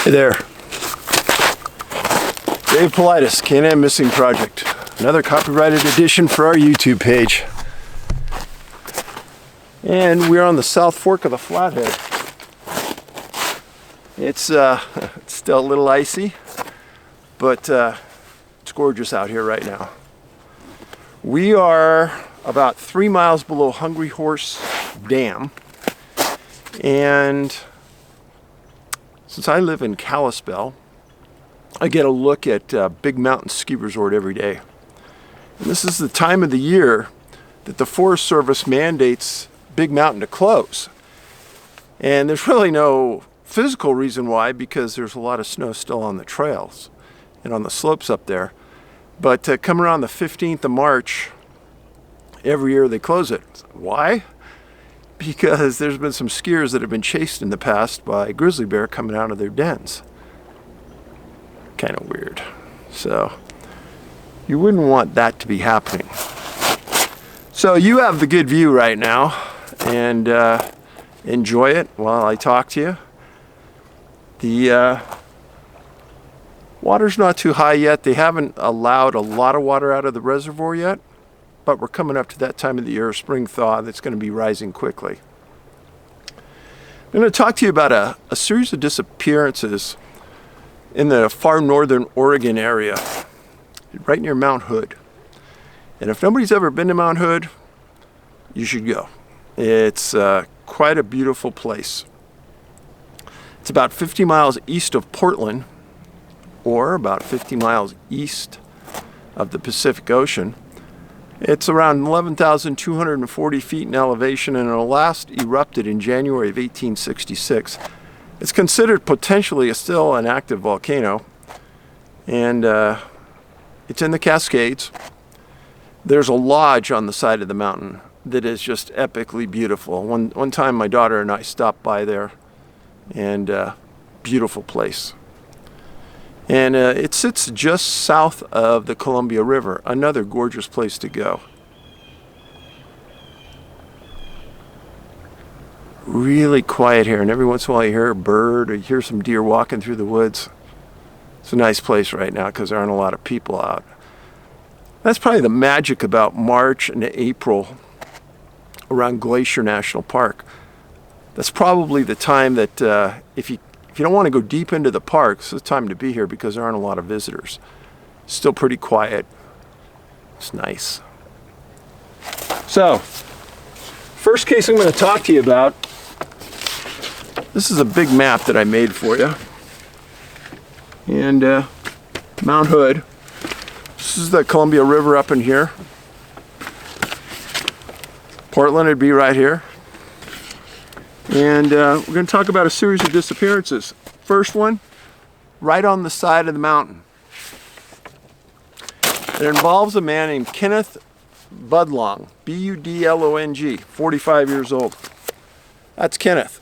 Hey there. Dave Paulides, K&M Missing Project. Another copyrighted edition for our YouTube page. And we're on the South Fork of the Flathead. It's still a little icy, but it's gorgeous out here right now. We are about 3 miles below Hungry Horse Dam, and since I live in Kalispell, I get a look at Big Mountain Ski Resort every day. And this is the time of the year that the Forest Service mandates Big Mountain to close. And there's really no physical reason why, because there's a lot of snow still on the trails and on the slopes up there. But coming around the 15th of March, every year they close it. Why? Because there's been some skiers that have been chased in the past by grizzly bear coming out of their dens. Kind of weird. So you wouldn't want that to be happening. So you have the good view right now, and enjoy it while I talk to you. The water's not too high yet. They haven't allowed a lot of water out of the reservoir yet, but we're coming up to that time of the year, spring thaw, that's going to be rising quickly. I'm going to talk to you about a series of disappearances in the far northern Oregon area, right near Mount Hood. And if nobody's ever been to Mount Hood, you should go. It's quite a beautiful place. It's about 50 miles east of Portland, or about 50 miles east of the Pacific Ocean. It's around 11,240 feet in elevation, and it last erupted in January of 1866. It's considered potentially still an active volcano, and it's in the Cascades. There's a lodge on the side of the mountain that is just epically beautiful. One time my daughter and I stopped by there, and beautiful place. And it sits just south of the Columbia River, another gorgeous place to go. Really quiet here, and every once in a while you hear a bird or you hear some deer walking through the woods. It's a nice place right now because there aren't a lot of people out. That's probably the magic about March and April around Glacier National Park. That's probably the time that if you don't want to go deep into the park, it's the time to be here because there aren't a lot of visitors. Still pretty quiet. It's nice. So, first case I'm going to talk to you about, this is a big map that I made for you. And Mount Hood. This is the Columbia River up in here. Portland would be right here. And we're going to talk about a series of disappearances. First one, right on the side of the mountain. It involves a man named Kenneth Budlong, B-U-D-L-O-N-G, 45 years old. That's Kenneth.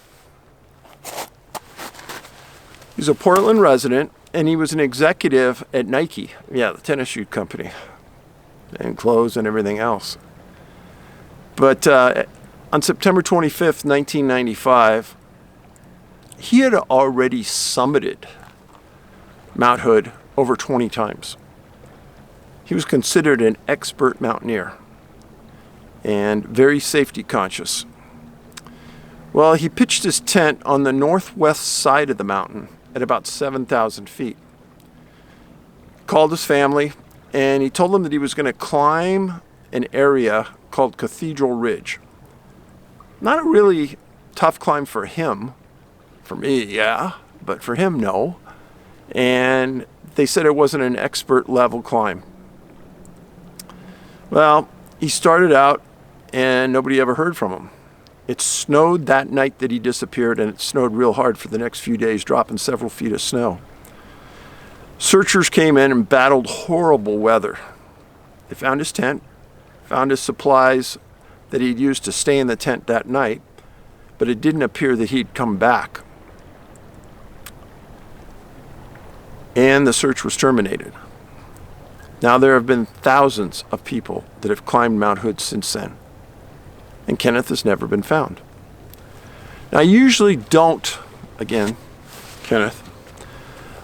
He's a Portland resident, and he was an executive at Nike, the tennis shoe company, and clothes and everything else. But on September 25th, 1995, he had already summited Mount Hood over 20 times. He was considered an expert mountaineer and very safety conscious. Well, he pitched his tent on the northwest side of the mountain at about 7,000 feet. Called his family, and he told them that he was going to climb an area called Cathedral Ridge. Not a really tough climb for him. For me, yeah, but for him, no. And they said it wasn't an expert level climb. Well, he started out and nobody ever heard from him. It snowed that night that he disappeared, and it snowed real hard for the next few days, dropping several feet of snow. Searchers came in and battled horrible weather. They found his tent, found his supplies that he'd used to stay in the tent that night, but it didn't appear that he'd come back. And the search was terminated. Now there have been thousands of people that have climbed Mount Hood since then, and Kenneth has never been found. Now I usually don't, again, Kenneth,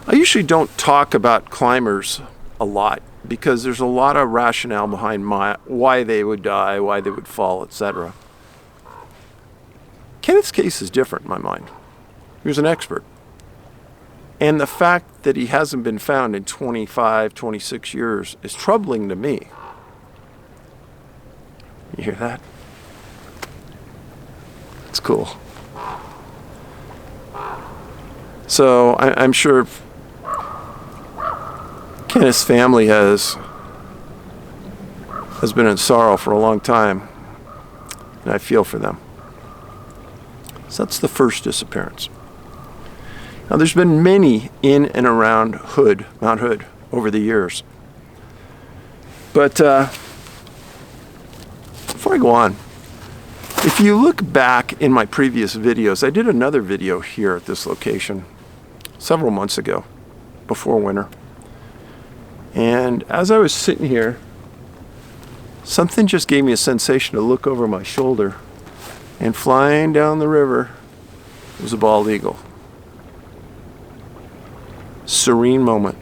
I usually don't talk about climbers a lot because there's a lot of rationale behind why they would die, why they would fall, etc. Kenneth's case is different in my mind. He was an expert. And the fact that he hasn't been found in 25, 26 years is troubling to me. You hear that? It's cool. So I'm sure Kenneth's family has been in sorrow for a long time, and I feel for them. So that's the first disappearance. Now there's been many in and around Mount Hood, over the years. But before I go on, if you look back in my previous videos, I did another video here at this location several months ago, before winter. And as I was sitting here, something just gave me a sensation to look over my shoulder, and flying down the river was a bald eagle. Serene moment.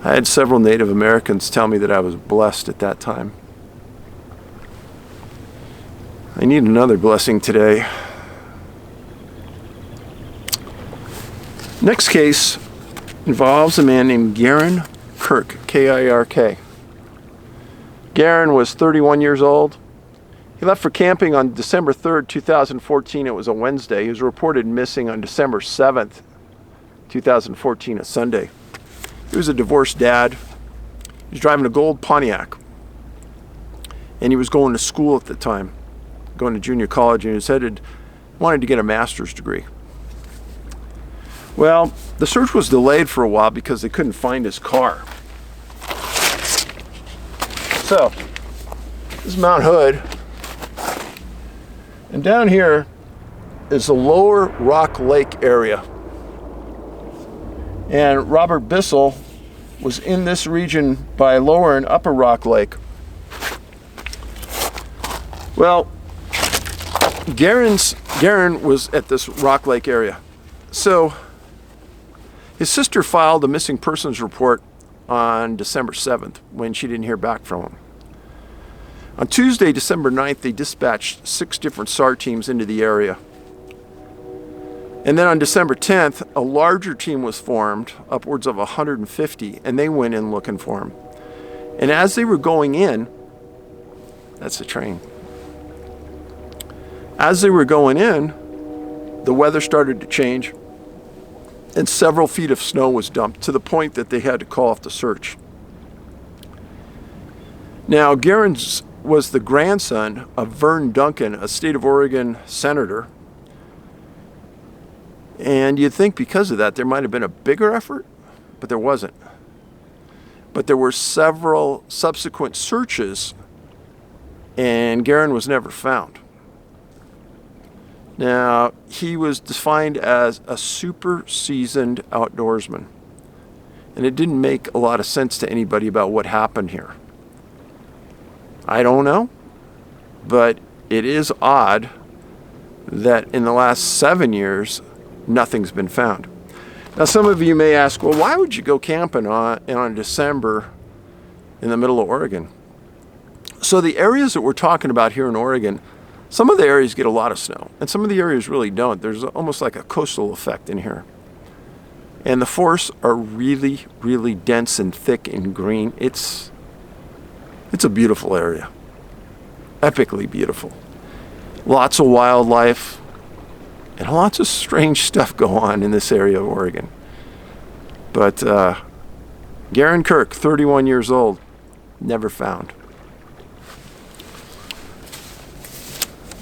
I had several Native Americans tell me that I was blessed at that time. I need another blessing today. Next case involves a man named Gerren Kirk, K-I-R-K. Gerren was 31 years old. He left for camping on December 3rd, 2014. It was a Wednesday. He was reported missing on December 7th, 2014, a Sunday. He was a divorced dad. He was driving a gold Pontiac. And he was going to school at the time, going to junior college, and he wanted to get a master's degree. Well, the search was delayed for a while because they couldn't find his car. So, this is Mount Hood. And down here is the lower Rock Lake area. And Robert Bissell was in this region by lower and upper Rock Lake. Well, Gerren was at this Rock Lake area. So his sister filed a missing persons report on December 7th when she didn't hear back from him. On Tuesday, December 9th, they dispatched 6 different SAR teams into the area. And then on December 10th, a larger team was formed, upwards of 150, and they went in looking for him. And as they were going in, that's the train. As they were going in, the weather started to change, and several feet of snow was dumped to the point that they had to call off the search. Now, Gerren was the grandson of Vern Duncan, a state of Oregon senator. And you'd think because of that there might have been a bigger effort, but there wasn't. But there were several subsequent searches, and Gerren was never found. Now, he was defined as a super seasoned outdoorsman. And it didn't make a lot of sense to anybody about what happened here. I don't know, but it is odd that in the last 7 years, nothing's been found. Now, some of you may ask, well, why would you go camping on December in the middle of Oregon? So the areas that we're talking about here in Oregon, some of the areas get a lot of snow, and some of the areas really don't. There's almost like a coastal effect in here. And the forests are really, really dense and thick and green. It's a beautiful area. Epically beautiful. Lots of wildlife and lots of strange stuff go on in this area of Oregon. But Gerren Kirk, 31 years old, never found.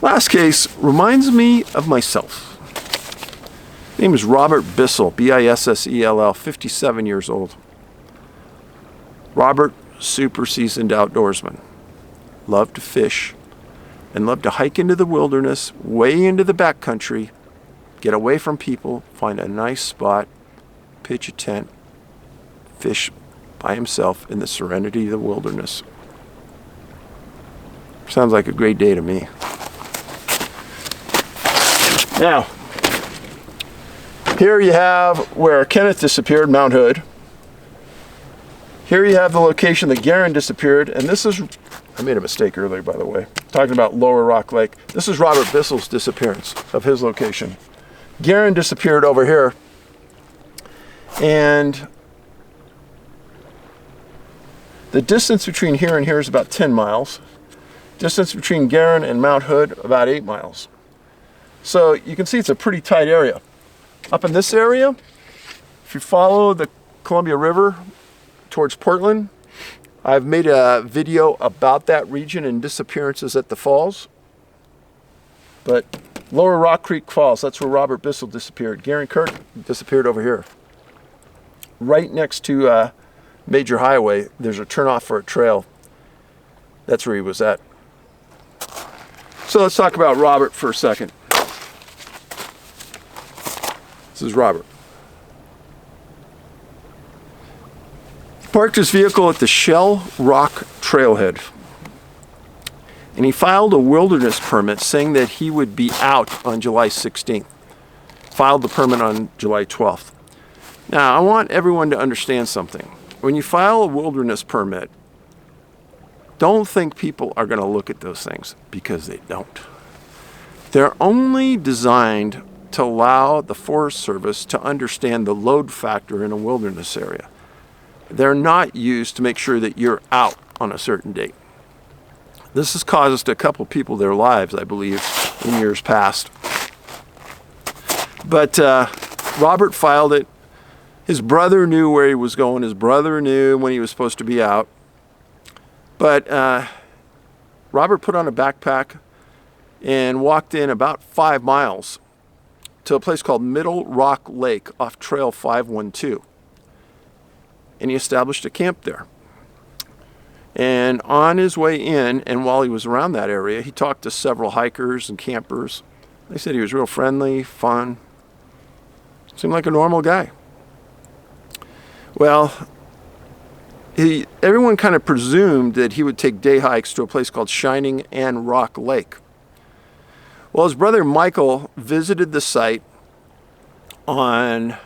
Last case reminds me of myself. His name is Robert Bissell, B-I-S-S-E-L-L, 57 years old. Robert, super seasoned outdoorsman. Loved to fish and loved to hike into the wilderness, way into the backcountry, get away from people, find a nice spot, pitch a tent, fish by himself in the serenity of the wilderness. Sounds like a great day to me. Now, Here you have where Kenneth disappeared, Mount Hood. Here you have the location that Gerren disappeared, and this is, I made a mistake earlier, by the way, talking about Lower Rock Lake. This is Robert Bissell's disappearance of his location. Gerren disappeared over here, and the distance between here and here is about 10 miles. Distance between Gerren and Mount Hood, about 8 miles. So you can see it's a pretty tight area. Up in this area, if you follow the Columbia River towards Portland, I've made a video about that region and disappearances at the falls. But Lower Rock Creek Falls, that's where Robert Bissell disappeared. Gerren Kirk disappeared over here. Right next to Major Highway, there's a turnoff for a trail. That's where he was at. So let's talk about Robert for a second. This is Robert. He parked his vehicle at the Shell Rock Trailhead, and he filed a wilderness permit saying that he would be out on July 16th. Filed the permit on July 12th. Now, I want everyone to understand something. When you file a wilderness permit, don't think people are going to look at those things, because they don't. They're only designed to allow the Forest Service to understand the load factor in a wilderness area. They're not used to make sure that you're out on a certain date. This has caused a couple people their lives, I believe, in years past. But Robert filed it. His brother knew where he was going. His brother knew when he was supposed to be out. But Robert put on a backpack and walked in about 5 miles to a place called Middle Rock Lake off Trail 512. And he established a camp there. And on his way in, and while he was around that area, he talked to several hikers and campers. They said he was real friendly, fun, seemed like a normal guy. Well, everyone kind of presumed that he would take day hikes to a place called Shining and Rock Lake. Well, his brother Michael visited the site on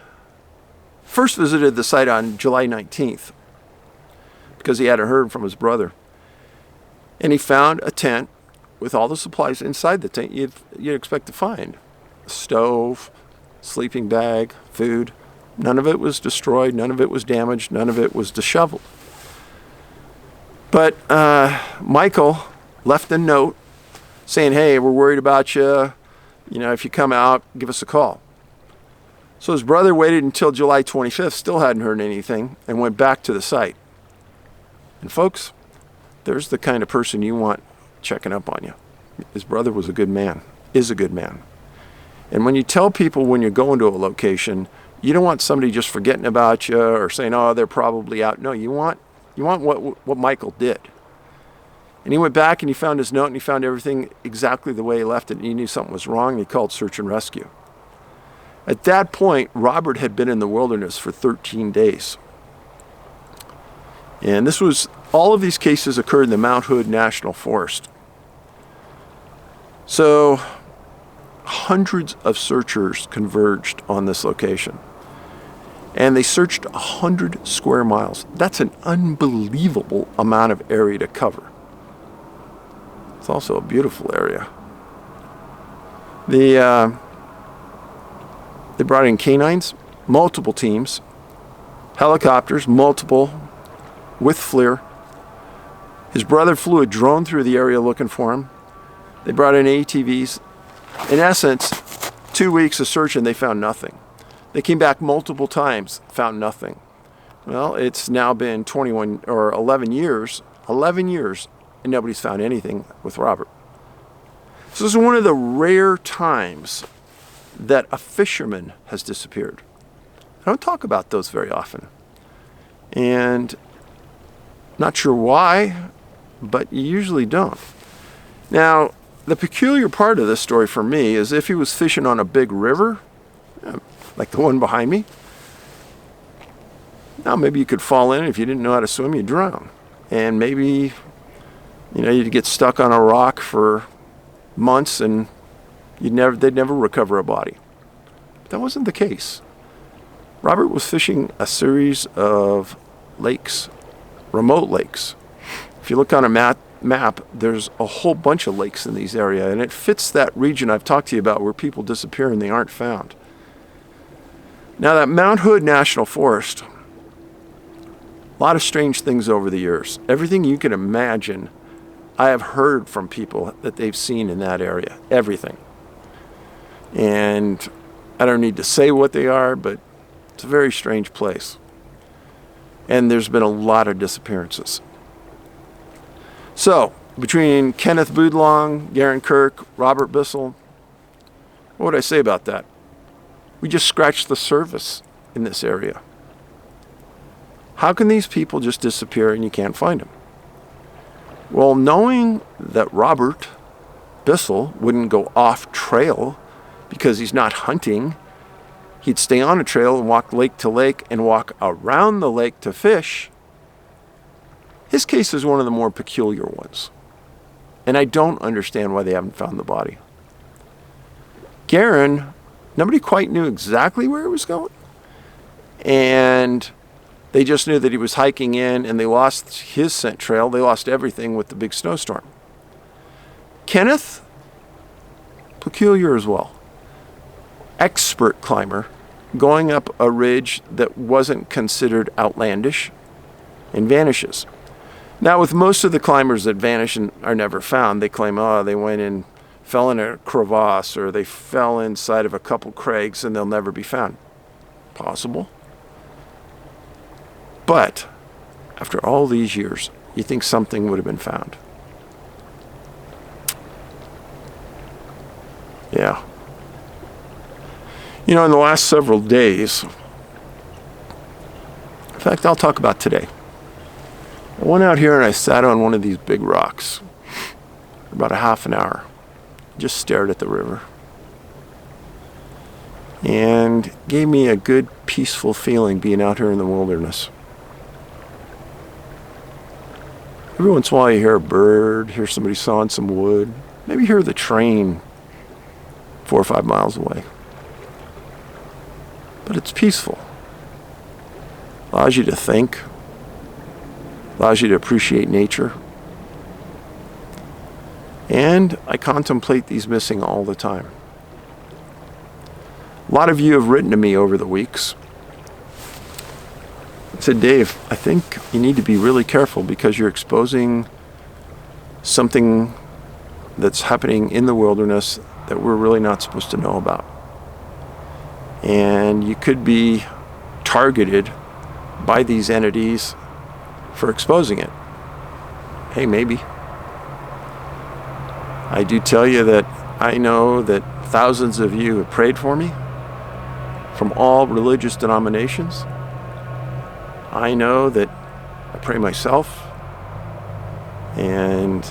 July 19th because he hadn't heard from his brother. And he found a tent with all the supplies inside the tent you'd expect to find. A stove, sleeping bag, food. None of it was destroyed, none of it was damaged, none of it was disheveled. But Michael left a note saying, hey, we're worried about you. You know, if you come out, give us a call. So his brother waited until July 25th, still hadn't heard anything, and went back to the site. And folks, there's the kind of person you want checking up on you. His brother was a good man, is a good man. And when you tell people when you're going to a location, you don't want somebody just forgetting about you or saying, oh, they're probably out. No, you want what Michael did. And he went back and he found his note and he found everything exactly the way he left it. And he knew something was wrong. And he called search and rescue. At that point, Robert had been in the wilderness for 13 days. And all of these cases occurred in the Mount Hood National Forest. So hundreds of searchers converged on this location. And they searched 100 square miles. That's an unbelievable amount of area to cover. It's also a beautiful area. They brought in canines, multiple teams, helicopters, multiple, with FLIR. His brother flew a drone through the area looking for him. They brought in ATVs. In essence, 2 weeks of searching, they found nothing. They came back multiple times, found nothing. Well, it's now been 11 years, and nobody's found anything with Robert. So this is one of the rare times that a fisherman has disappeared. I don't talk about those very often. And not sure why, but you usually don't. Now, the peculiar part of this story for me is if he was fishing on a big river, like the one behind me, now maybe you could fall in. If you didn't know how to swim, you'd drown. And maybe, you'd get stuck on a rock for months and they'd never recover a body. That wasn't the case. Robert was fishing a series of lakes, remote lakes. If you look on a map, there's a whole bunch of lakes in these areas, and it fits that region I've talked to you about where people disappear and they aren't found. Now, that Mount Hood National Forest, a lot of strange things over the years. Everything you can imagine, I have heard from people that they've seen in that area. Everything. And I don't need to say what they are, but it's a very strange place. And there's been a lot of disappearances. So, between Kenneth Budlong, Gerren Kirk, Robert Bissell, what would I say about that? We just scratched the surface in this area. How can these people just disappear and you can't find them? Well, knowing that Robert Bissell wouldn't go off trail because he's not hunting, he'd stay on a trail and walk lake to lake and walk around the lake to fish. His case is one of the more peculiar ones. And I don't understand why they haven't found the body. Gerren, nobody quite knew exactly where he was going. And they just knew that he was hiking in, and they lost his scent trail. They lost everything with the big snowstorm. Kenneth, peculiar as well. Expert climber, going up a ridge that wasn't considered outlandish, and vanishes. Now, with most of the climbers that vanish and are never found, they claim, they went and fell in a crevasse, or they fell inside of a couple crags and they'll never be found. Possible. But after all these years, you think something would have been found. Yeah. You know, in the last several days, in fact, I'll talk about today. I went out here and I sat on one of these big rocks for about a half an hour. Just stared at the river. And gave me a good, peaceful feeling being out here in the wilderness. Every once in a while you hear a bird, hear somebody sawing some wood, maybe hear the train 4 or 5 miles away. But it's peaceful. Allows you to think. Allows you to appreciate nature. And I contemplate these missing all the time. A lot of you have written to me over the weeks and said, Dave, I think you need to be really careful because you're exposing something that's happening in the wilderness that we're really not supposed to know about. And you could be targeted by these entities for exposing it. Hey, maybe. I do tell you that I know that thousands of you have prayed for me from all religious denominations. I know that I pray myself, and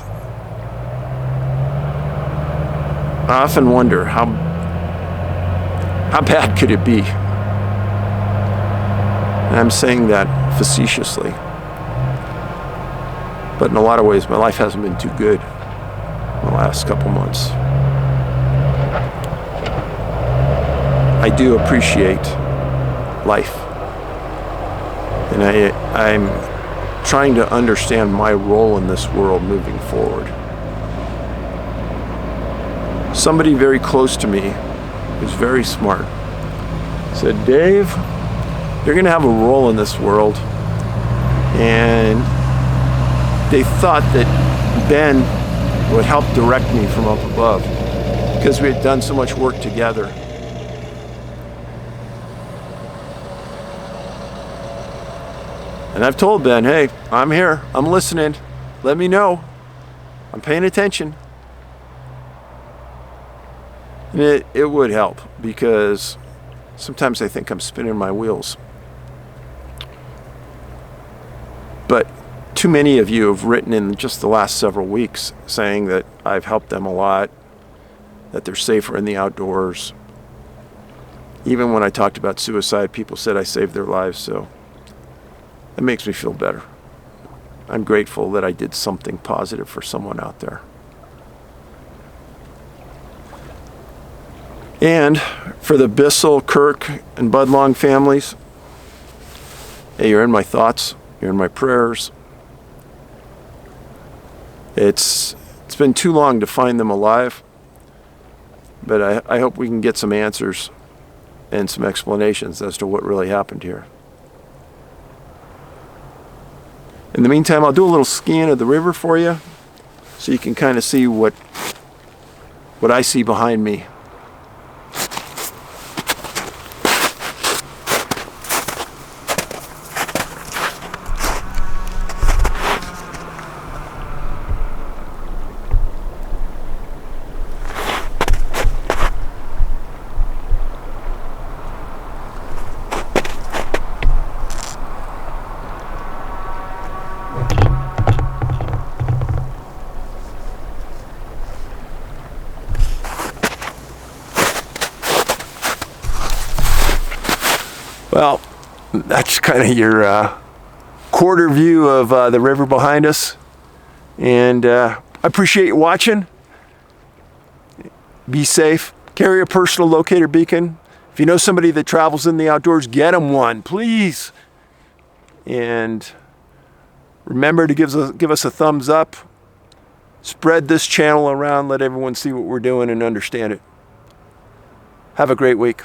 I often wonder how bad could it be? And I'm saying that facetiously. But in a lot of ways, my life hasn't been too good in the last couple months. I do appreciate life. And I'm trying to understand my role in this world moving forward. Somebody very close to me, who's very smart, said, Dave, you're going to have a role in this world. And they thought that Ben would help direct me from up above because we had done so much work together. And I've told Ben, hey, I'm here. I'm listening. Let me know. I'm paying attention. And it would help because sometimes I think I'm spinning my wheels. But too many of you have written in just the last several weeks saying that I've helped them a lot, that they're safer in the outdoors. Even when I talked about suicide, people said I saved their lives, so it makes me feel better. I'm grateful that I did something positive for someone out there. And for the Bissell, Kirk, and Budlong families, Hey, you're in my thoughts. You're in my prayers. It's been too long to find them alive, but I hope we can get some answers and some explanations as to what really happened here. In the meantime, I'll do a little scan of the river for you so you can kind of see what I see behind me. Well, that's kind of your quarter view of the river behind us. And I appreciate you watching. Be safe. Carry a personal locator beacon. If you know somebody that travels in the outdoors, get them one, please. And remember to give us a thumbs up. Spread this channel around. Let everyone see what we're doing and understand it. Have a great week.